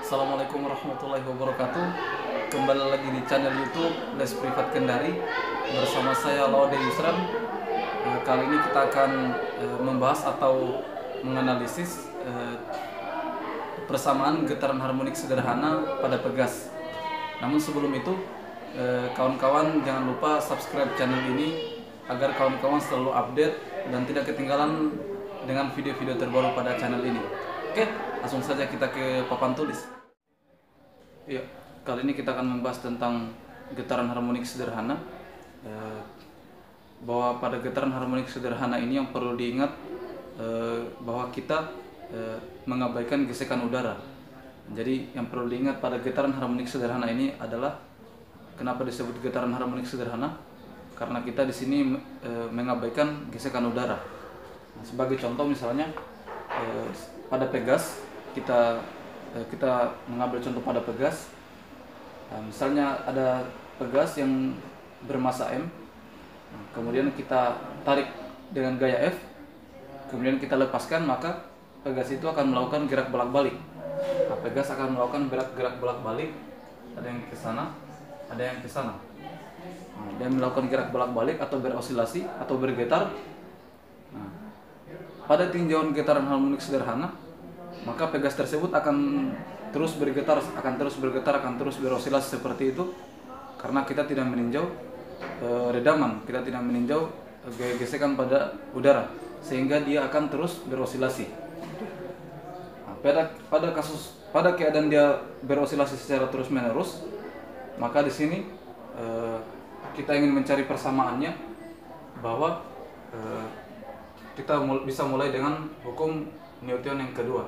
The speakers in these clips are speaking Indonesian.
Assalamualaikum warahmatullahi wabarakatuh. Kembali lagi di channel YouTube Les Privat Kendari bersama saya Laude Yusran. Kali ini kita akan membahas atau menganalisis persamaan getaran harmonik sederhana pada pegas. Namun sebelum itu, kawan-kawan jangan lupa subscribe channel ini agar kawan-kawan selalu update dan tidak ketinggalan dengan video-video terbaru pada channel ini. Oke, langsung saja kita ke papan tulis. Iya, kali ini kita akan membahas tentang getaran harmonik sederhana. Bahwa pada getaran harmonik sederhana ini yang perlu diingat bahwa kita mengabaikan gesekan udara. Jadi yang perlu diingat pada getaran harmonik sederhana ini adalah kenapa disebut getaran harmonik sederhana? Karena kita di sini mengabaikan gesekan udara. Nah, sebagai contoh misalnya pada pegas kita mengambil contoh pada pegas. Nah, misalnya ada pegas yang bermassa M, kemudian kita tarik dengan gaya F, kemudian kita lepaskan, maka pegas itu akan melakukan gerak bolak-balik. Nah, pegas akan melakukan gerak bolak-balik, ada yang ke sana, ada yang ke sana. Nah, dia melakukan gerak bolak-balik atau berosilasi atau bergetar. Nah, pada tinjauan getaran harmonik sederhana, maka pegas tersebut akan terus bergetar, akan terus berosilasi seperti itu, karena kita tidak meninjau redaman, kita tidak meninjau gesekan pada udara, sehingga dia akan terus berosilasi. Nah, pada keadaan dia berosilasi secara terus menerus, maka di sini kita ingin mencari persamaannya, bahwa kita bisa mulai dengan hukum Newton yang kedua.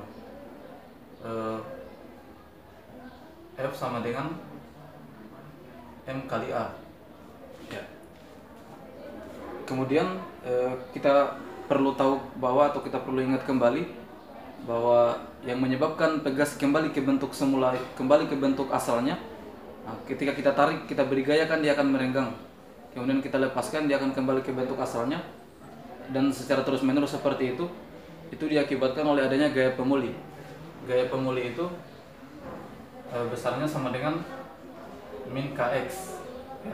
F sama dengan M kali A. Ya. Kemudian kita perlu tahu bahwa, atau kita perlu ingat kembali bahwa yang menyebabkan pegas kembali ke bentuk semula, kembali ke bentuk asalnya, nah, ketika kita tarik, kita beri gaya, kan dia akan merenggang. Kemudian kita lepaskan, dia akan kembali ke bentuk asalnya, dan secara terus menerus seperti itu diakibatkan oleh adanya gaya pemuli. Gaya pemuli itu besarnya sama dengan min kx, ya.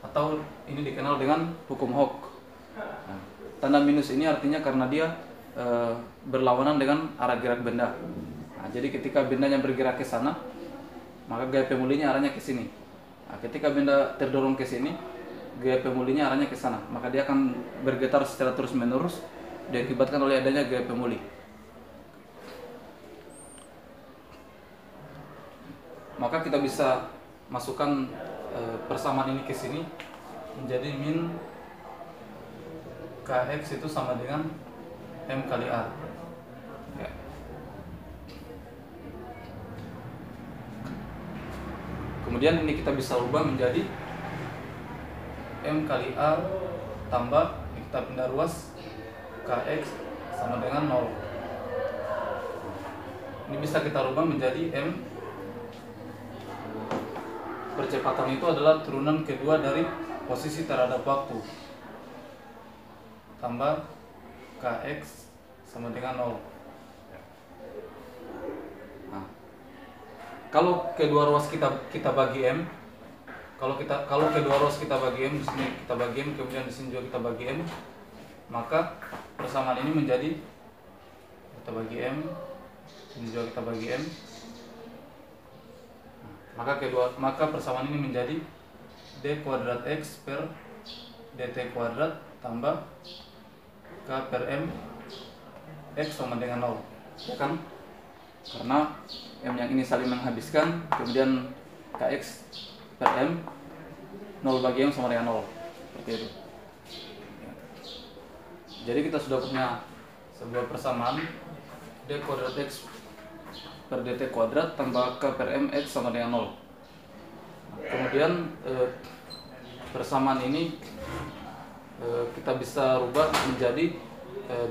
Atau ini dikenal dengan hukum Hooke. Nah, tanda minus ini artinya karena dia berlawanan dengan arah gerak benda. Nah, jadi ketika bendanya bergerak ke sana, maka gaya pemulinya arahnya ke sini. Nah, ketika benda terdorong ke sini, gaya pemulinya arahnya ke sana, maka dia akan bergetar secara terus menerus, diakibatkan oleh adanya gaya pemuli. Maka kita bisa masukkan persamaan ini ke sini menjadi min kx itu sama dengan M kali A. Ya. Kemudian ini kita bisa ubah menjadi M kali A tambah, kita pindah ruas, kx sama dengan 0. Ini bisa kita rubah menjadi M, percepatan itu adalah turunan kedua dari posisi terhadap waktu, tambah kx sama dengan 0. Nah, kalau kedua ruas kita bagi M, kalau kedua ruas kita bagi M, di sini kita bagi M, kemudian di sini juga kita bagi M, maka persamaan ini menjadi, kita bagi M, ini juga kita bagi M, maka persamaan ini menjadi d kuadrat x per dt kuadrat tambah k per m x sama dengan 0, ya kan? Karena m yang ini saling menghabiskan, kemudian kx per m, 0 bagi m sama dengan 0, seperti itu. Jadi kita sudah punya sebuah persamaan d kuadrat x per dt kuadrat tambah k per m x sama dengan 0. Kemudian persamaan ini kita bisa rubah menjadi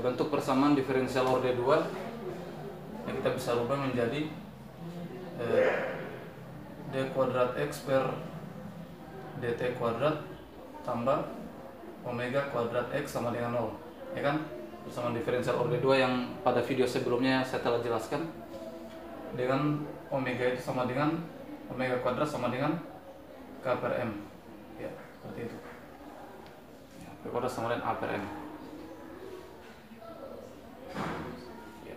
bentuk persamaan diferensial orde 2 yang kita bisa rubah menjadi d kuadrat x per dt kuadrat tambah omega kuadrat x sama dengan 0, ya kan? Persamaan diferensial orde 2 yang pada video sebelumnya saya telah jelaskan, dengan omega itu sama dengan omega kuadrat sama dengan K per M. Ya, seperti itu. Ya, P kuadrat sama dengan A per M. Ya.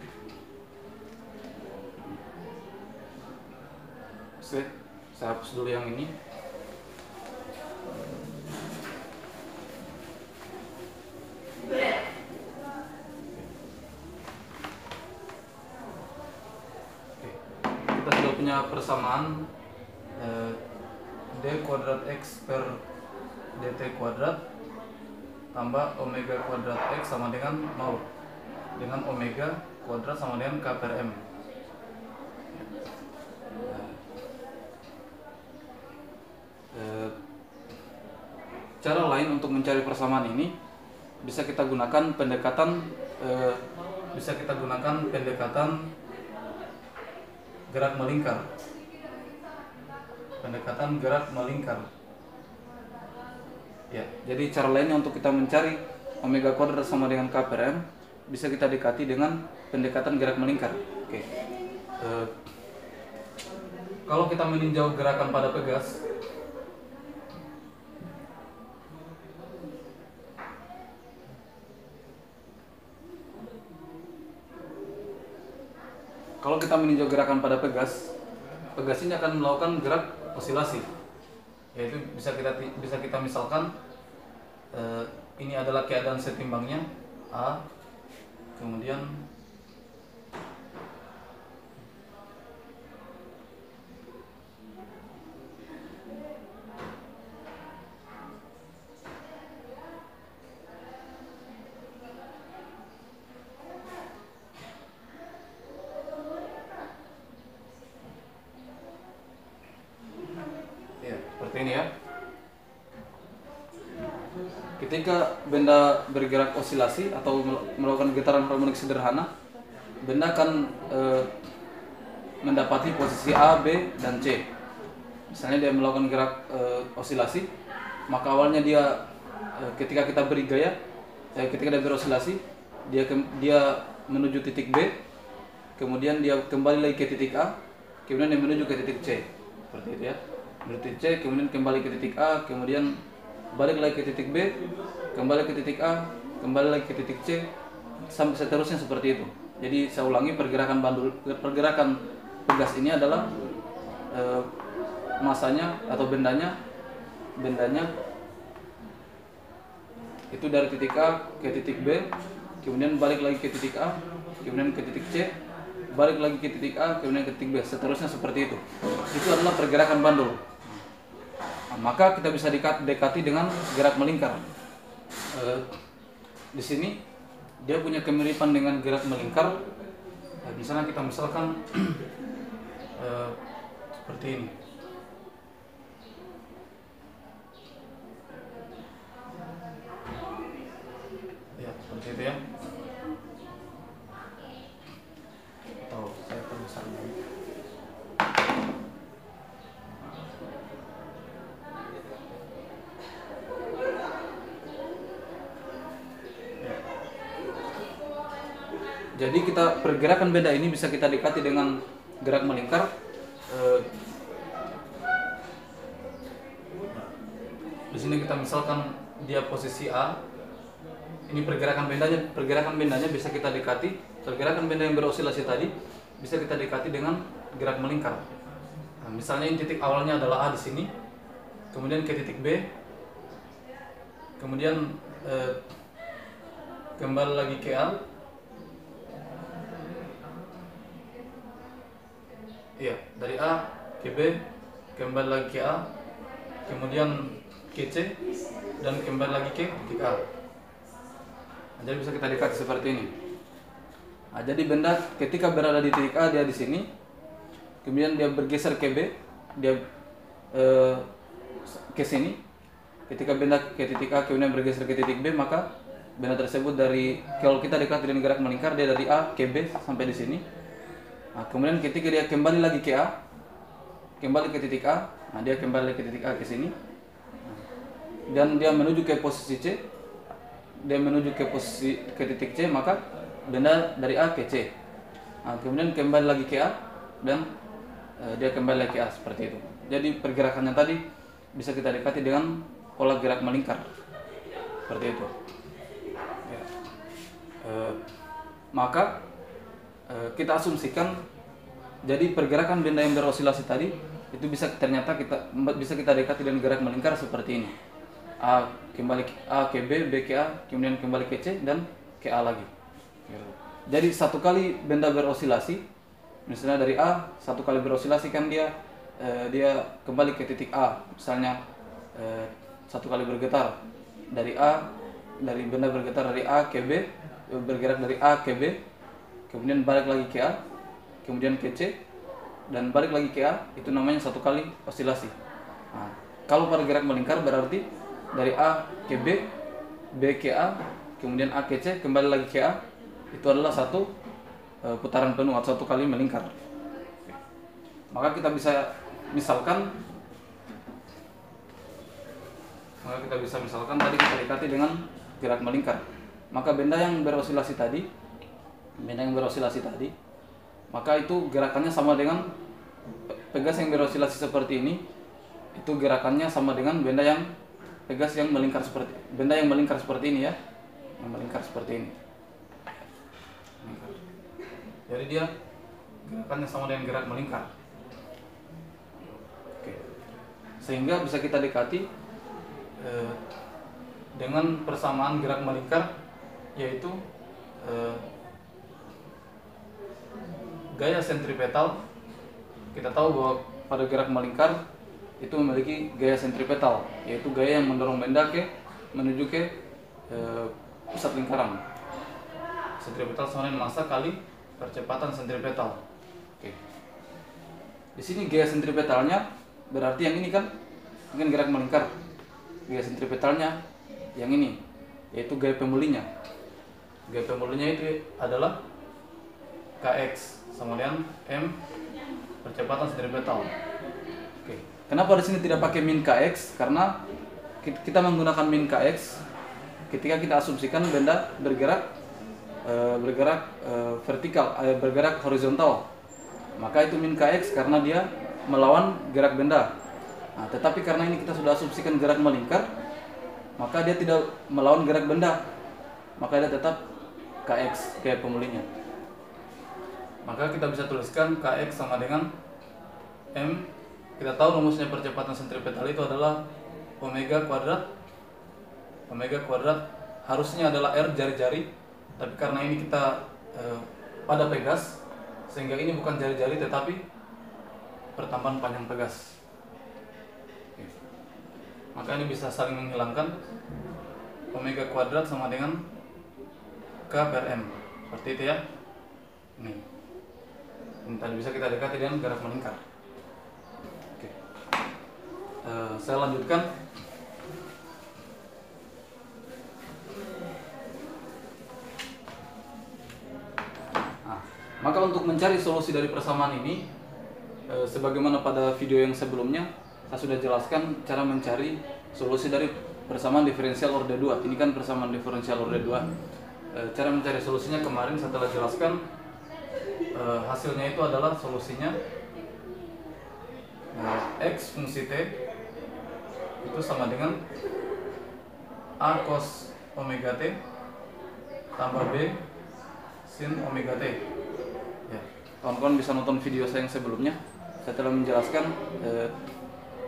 Oke, saya hapus dulu yang ini. Kita sudah punya persamaan d kuadrat x per dt kuadrat tambah omega kuadrat x sama dengan 0 dengan omega kuadrat sama dengan K per M. Cara lain untuk mencari persamaan ini bisa kita gunakan pendekatan gerak melingkar. Pendekatan gerak melingkar. Ya, jadi cara lainnya untuk kita mencari omega kuadrat sama dengan K per M bisa kita dekati dengan pendekatan gerak melingkar. Oke. Kalau kita meninjau gerakan pada pegas, pegas ini akan melakukan gerak osilasi. Yaitu bisa kita misalkan ini adalah keadaan setimbangnya A, kemudian seperti ini ya. Ketika benda bergerak osilasi atau melakukan getaran harmonik sederhana, benda akan mendapati posisi A, B, dan C. Misalnya dia melakukan gerak osilasi, maka awalnya dia ketika kita beri gaya, ketika dia berosilasi, dia menuju titik B, kemudian dia kembali lagi ke titik A, kemudian dia menuju ke titik C. Seperti itu ya. Menuju C, kemudian kembali ke titik A, kemudian balik lagi ke titik B, kembali ke titik A, kembali lagi ke titik C, sampai seterusnya seperti itu. Jadi saya ulangi, pergerakan pegas ini adalah masanya atau bendanya itu dari titik A ke titik B, kemudian balik lagi ke titik A, kemudian ke titik C, balik lagi ke titik A, kemudian ke titik B, seterusnya seperti itu. Itu adalah pergerakan bandul. Maka kita bisa dekati dengan gerak melingkar. Di sini dia punya kemiripan dengan gerak melingkar. Misalnya kita misalkan seperti ini. Ya, seperti itu ya. Atau saya perbesar dulu. Jadi pergerakan benda ini bisa kita dekati dengan gerak melingkar. Di sini kita misalkan dia posisi A. Ini pergerakan bendanya bisa kita dekati. Pergerakan benda yang berosilasi tadi bisa kita dekati dengan gerak melingkar. Nah, misalnya ini titik awalnya adalah A di sini, kemudian ke titik B, kemudian kembali lagi ke A. Iya, dari A ke B, kembali lagi ke A, kemudian ke C, dan kembali lagi ke titik A. Nah, jadi bisa kita dekati seperti ini. Nah, jadi benda ketika berada di titik A, dia di sini, kemudian dia bergeser ke B, dia ke sini. Ketika benda ke titik A, kemudian bergeser ke titik B, maka benda tersebut kalau kita dekati dengan gerak melingkar, dia dari A ke B sampai di sini. Nah, kemudian ketika dia kembali lagi ke A, kembali ke titik A, nah dia kembali ke titik A ke sini, dan dia menuju ke posisi C, ke titik C, maka benda dari A ke C. Nah, kemudian kembali lagi ke A dan dia kembali lagi ke A seperti itu. Jadi pergerakannya tadi bisa kita dekati dengan pola gerak melingkar seperti itu. Ya. Maka kita asumsikan jadi pergerakan benda yang berosilasi tadi itu ternyata bisa kita dekati dengan gerak melingkar seperti ini. A kembali A ke B, B ke A, kemudian kembali ke C dan ke A lagi. Jadi satu kali benda berosilasi, misalnya dari A satu kali berosilasi kan dia kembali ke titik A, misalnya satu kali bergetar dari benda bergetar dari A ke B, bergerak dari A ke B, kemudian balik lagi ke A, kemudian ke C, dan balik lagi ke A, itu namanya satu kali osilasi. Nah, kalau pada gerak melingkar berarti dari A ke B, B ke A, kemudian A ke C, kembali lagi ke A, itu adalah satu putaran penuh atau satu kali melingkar. Maka kita bisa misalkan tadi kita dekati dengan gerak melingkar. Maka benda yang berosilasi tadi, maka itu gerakannya sama dengan pegas yang berosilasi seperti ini. Itu gerakannya sama dengan benda yang pegas yang melingkar seperti ini ya, yang melingkar seperti ini. Jadi dia gerakannya sama dengan gerak melingkar. Oke. Sehingga bisa kita dekati dengan persamaan gerak melingkar, yaitu gaya sentripetal. Kita tahu bahwa pada gerak melingkar itu memiliki gaya sentripetal, yaitu gaya yang mendorong benda menuju ke pusat lingkaran. Sentripetal sama dengan massa kali percepatan sentripetal. Oke. Di sini gaya sentripetalnya berarti yang ini kan mungkin gerak melingkar. Gaya sentripetalnya yang ini, yaitu gaya pemulinya. Gaya pemulinya itu adalah Kx sama dengan M percepatan sentripetal. Oke. Kenapa di sini tidak pakai min Kx? Karena kita menggunakan min Kx ketika kita asumsikan benda bergerak vertikal, bergerak horizontal. Maka itu min Kx karena dia melawan gerak benda. Nah, tetapi karena ini kita sudah asumsikan gerak melingkar, maka dia tidak melawan gerak benda. Maka dia tetap Kx kayak pemulinya. Maka kita bisa tuliskan Kx sama dengan M. Kita tahu rumusnya percepatan sentripetal itu adalah omega kuadrat. Omega kuadrat harusnya adalah R jari-jari, tapi karena ini kita pada pegas, sehingga ini bukan jari-jari tetapi pertambahan panjang pegas. Oke. Maka ini bisa saling menghilangkan. Omega kuadrat sama dengan K per M. Seperti itu ya. Ini tadi bisa kita dekati dengan gerak melingkar. Oke. Saya lanjutkan. Maka untuk mencari solusi dari persamaan ini, sebagaimana pada video yang sebelumnya, saya sudah jelaskan cara mencari solusi dari persamaan diferensial orde 2. Ini kan persamaan diferensial orde 2. Cara mencari solusinya kemarin saya telah jelaskan. Hasilnya itu adalah solusinya X fungsi T itu sama dengan A cos omega T tambah B sin omega T. Ya, kawan-kawan bisa nonton video saya yang sebelumnya. Saya telah menjelaskan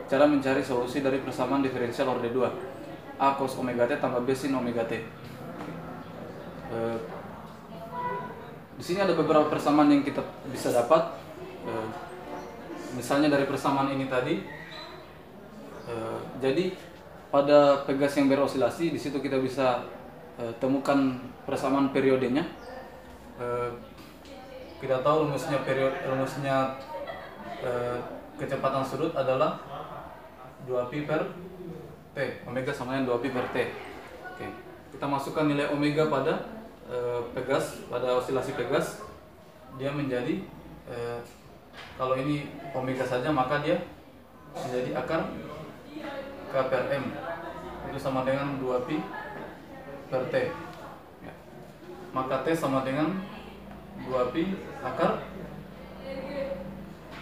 cara mencari solusi dari persamaan diferensial orde 2. A cos omega T tambah B sin omega T. Di sini ada beberapa persamaan yang kita bisa dapat. Misalnya dari persamaan ini tadi. Jadi pada pegas yang berosilasi, di situ kita bisa temukan persamaan periodenya. Kita tahu rumusnya kecepatan sudut adalah 2pi per T. Omega sama dengan 2pi per T. Oke. Kita masukkan nilai omega pada pegas, pada osilasi pegas, dia menjadi kalau ini omega saja maka dia menjadi akar K per M, itu sama dengan 2pi per T ya. Maka T sama dengan 2pi akar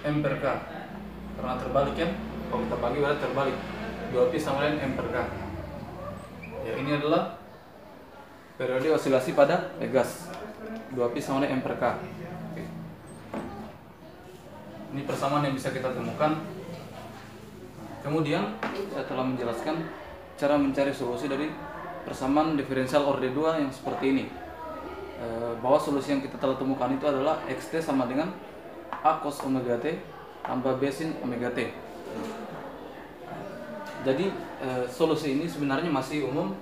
M per K, karena terbalik ya. Kalau kita bagi berarti terbalik, 2pi sama dengan M per K. Ya, ini adalah periode osilasi pada gas, 2pi sama dengan M per K. Oke. Ini persamaan yang bisa kita temukan. Kemudian saya telah menjelaskan cara mencari solusi dari persamaan diferensial orde 2 yang seperti ini. Bahwa solusi yang kita telah temukan itu adalah xt sama dengan a cos omega t tambah b sin omega t. Jadi solusi ini sebenarnya masih umum,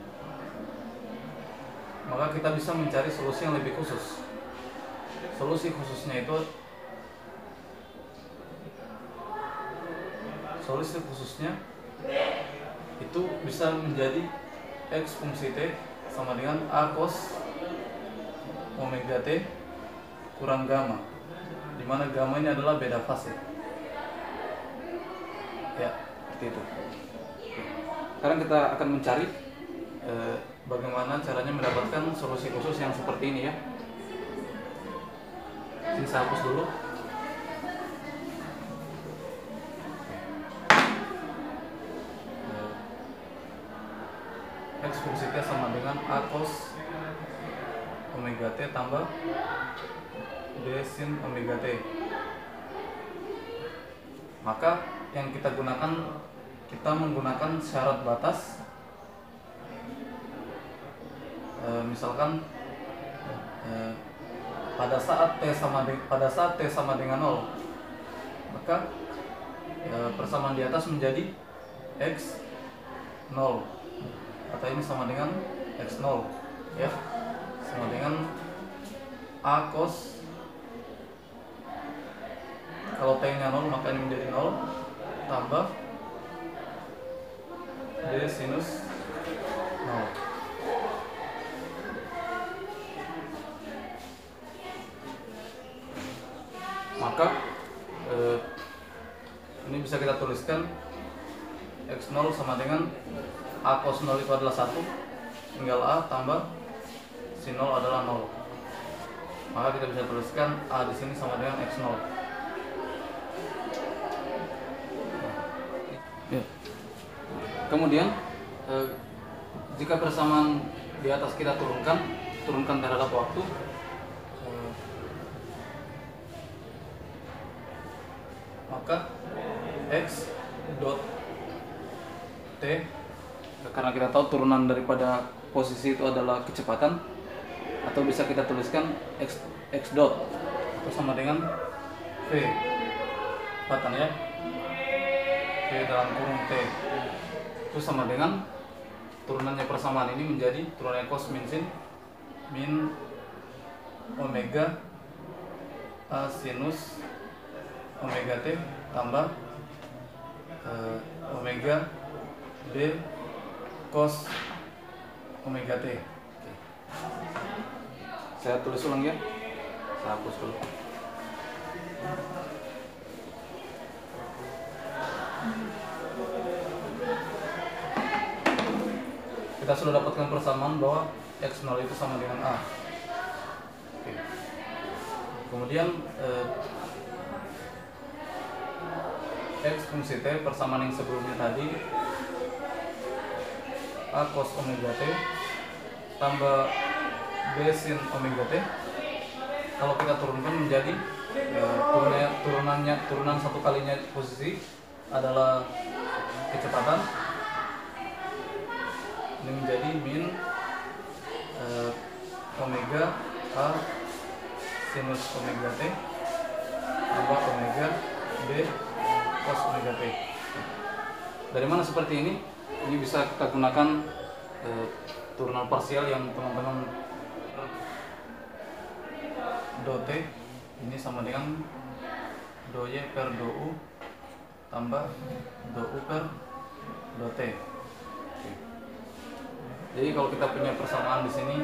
maka kita bisa mencari solusi yang lebih khusus. Solusi khususnya itu bisa menjadi x fungsi t sama dengan a cos omega t kurang gamma, di mana gamma ini adalah beda fase. Ya, seperti itu. Sekarang kita akan mencari bagaimana caranya mendapatkan solusi khusus yang seperti ini ya. Ini saya hapus dulu. X fungsi t sama dengan a cos omega t tambah b sin omega t. Maka yang kita menggunakan syarat batas. Misalkan pada saat t sama dengan 0, maka persamaan di atas menjadi x 0, atau ini sama dengan x 0 ya, sama dengan a cos, kalau t nya 0 maka ini menjadi 0 tambah d sinus 0. Maka ini bisa kita tuliskan x 0 sama dengan a cos 0 itu adalah 1, tinggal a tambah sin 0 adalah 0. Maka kita bisa tuliskan a di sini sama dengan x 0. Ya. Kemudian jika persamaan di atas kita turunkan terhadap waktu, maka x dot t, karena kita tahu turunan daripada posisi itu adalah kecepatan, atau bisa kita tuliskan x dot itu sama dengan v kecepatan ya, v dalam kurung t itu sama dengan turunannya persamaan ini menjadi turunannya cos min sin min omega a sinus omega t tambah omega b cos omega t. Saya tulis ulang ya, saya hapus dulu. Kita sudah dapatkan persamaan bahwa x0 itu sama dengan a. Oke. Kemudian x fungsi t, persamaan yang sebelumnya tadi, a cos omega t tambah b sin omega t, kalau kita turunkan menjadi turunan satu kalinya posisi adalah kecepatan, ini menjadi min omega a sinus omega t tambah omega b cos omega t. Dari mana seperti ini? Ini bisa kita gunakan turunan parsial yang teman-teman do t ini sama dengan do y per do u tambah do u per do t. Jadi kalau kita punya persamaan di sini,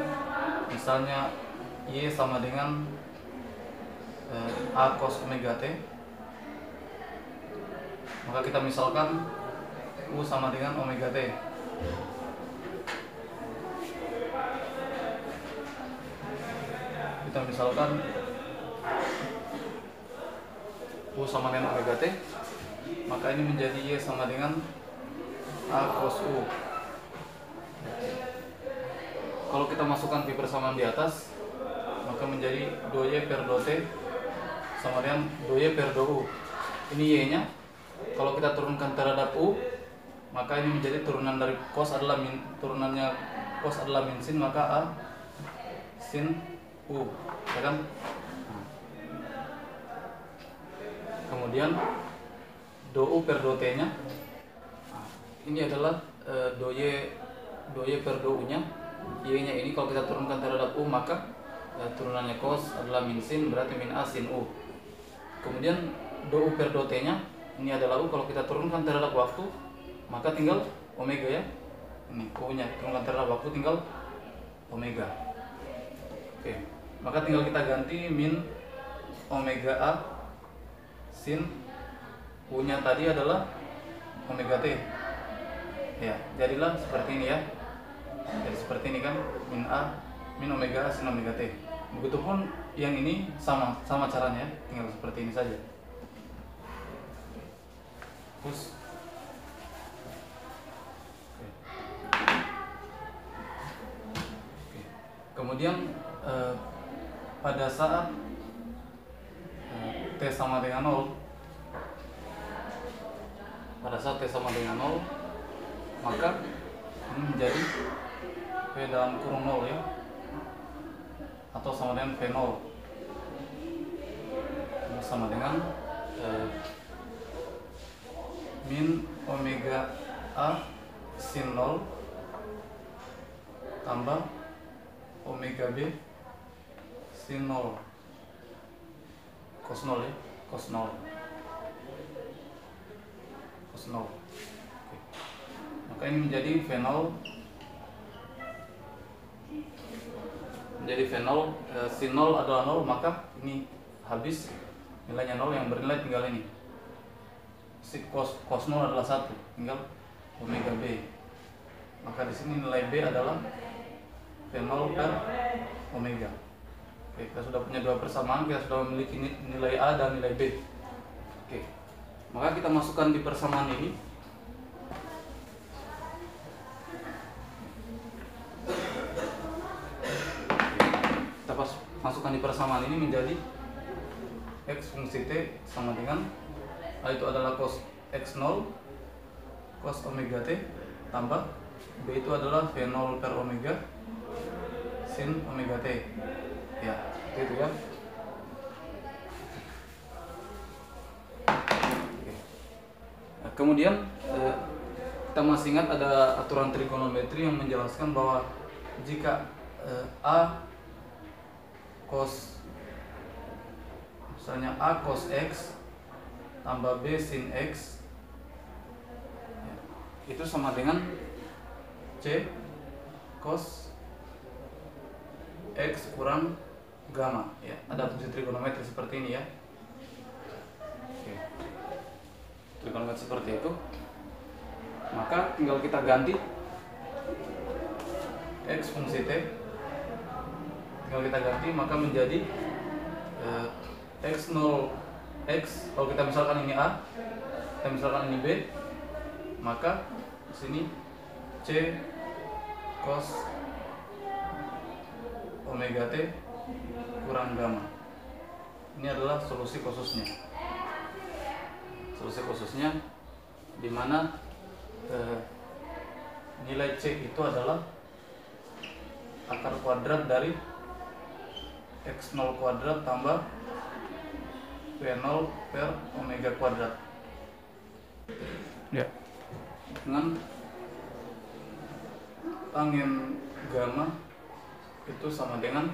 misalnya y sama dengan a cos omega t, maka kita misalkan u sama dengan omega t. Kita misalkan U sama dengan omega T, maka ini menjadi Y sama dengan A cos U. Kalau kita masukkan pi persamaan di atas, maka menjadi 2Y per 2T sama dengan 2Y per 2U. Ini Y-nya. Kalau kita turunkan terhadap U, maka ini menjadi turunan dari cos adalah turunannya cos adalah min sin, maka A sin U, ya kan? Kemudian 2U per 2T-nya, ini adalah 2Y per 2U-nya. Y-nya ini kalau kita turunkan terhadap U, maka turunannya cos adalah min sin, berarti min A sin U. Kemudian 2U per 2T-nya, ini adalah U, kalau kita turunkan terhadap waktu, maka tinggal omega, ya. Ini U-nya, turunkan terhadap waktu tinggal omega. Oke, maka tinggal kita ganti min omega A sin U-nya tadi adalah omega T. Ya, jadilah seperti ini, ya. Jadi seperti ini kan, min omega A sin omega T. Begitupun yang ini sama caranya, tinggal seperti ini saja. Terus kemudian pada saat T sama dengan 0, maka ini menjadi V dalam kurung 0, ya, atau sama dengan V0. Ini sama dengan min omega A sin 0 tambah omega B sin 0 cos 0, ya, cos 0. Oke. Maka ini menjadi V0 sin 0 adalah 0, maka ini habis nilainya 0, yang bernilai tinggal ini. Si cos 0 adalah 1, tinggal omega B. Maka di sini nilai B adalah V0 per omega. Oke, kita sudah punya dua persamaan, kita sudah memiliki nilai A dan nilai B. Oke, maka kita masukkan di persamaan ini. Kita masukkan di persamaan ini menjadi X fungsi T sama dengan A itu adalah cos X0 cos omega T tambah B itu adalah V0 per omega sin omega T. Ya, itu ya. Kemudian kita masih ingat ada aturan trigonometri yang menjelaskan bahwa jika A cos, misalnya A cos X tambah B sin X, ya, itu sama dengan C cos X kurang gamma, ya. Ada fungsi trigonometri seperti ini, ya. Oke. Trigonometri seperti itu. Maka tinggal kita ganti X fungsi T, tinggal kita ganti, maka menjadi X0 X. Kalau kita misalkan ini A, kita misalkan ini B, maka di sini C cos omega T kurang gamma. Ini adalah solusi khususnya. Solusi khususnya di mana nilai C itu adalah akar kuadrat dari X0 kuadrat tambah V0 per omega kuadrat. Ya. Dengan tanggen gamma itu sama dengan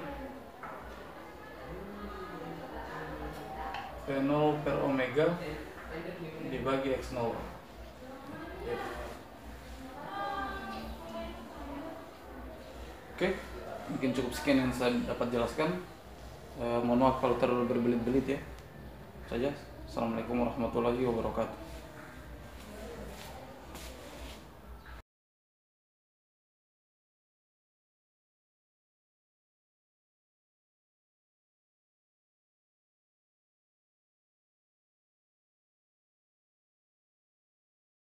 V0 per omega dibagi X0. Oke, mungkin cukup sekian yang saya dapat jelaskan. Mohon maaf kalau terlalu berbelit-belit, ya. Saja. Assalamualaikum warahmatullahi wabarakatuh.